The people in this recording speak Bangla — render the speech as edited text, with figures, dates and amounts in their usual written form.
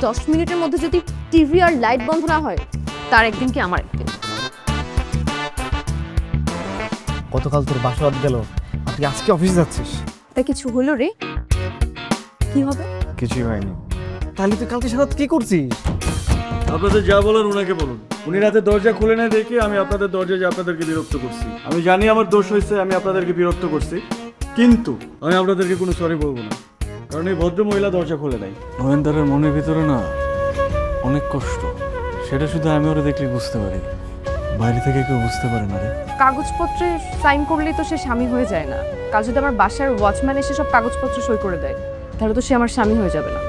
10 মিনিটের মধ্যে যদি টিভি আর লাইট বন্ধ না হয় তার একদিন কি আমার একদিন। গতকাল তোর বাসা বাদ গেল, তুই আজকে অফিসে যাচ্ছিস? তা কিছু হলো রে? কি হবে? কিছুই হয়নি। তাহলে তুই কালকে সারা কি করছিস? আপনাদের যা বলার ওনাকে বলুন। উনি রাতে দরজা খুলে না দেখে আমি আপনাদের দরজায় যে আপনাদেরকে বিরক্ত করছি। আমি জানি আমার দোষ হয়েছে, আমি আপনাদেরকে বিরক্ত করছি, কিন্তু আমি আপনাদেরকে কোনো সরি বলবো না, কারণ এই ভদ্র মহিলা দরজা খুলে নাই। নয়নতারার মনের ভিতরে না অনেক কষ্ট, সেটা শুধু আমি ওরা দেখলে বুঝতে পারি, বাইরে থেকে কেউ বুঝতে পারে না রে। কাগজপত্রে সাইন করলেই তো সে স্বামী হয়ে যায় না। কাল যদি আমার বাসার ওয়াচম্যান এসে সব কাগজপত্র সই করে দেয় তাহলে তো সে আমার স্বামী হয়ে যাবে না।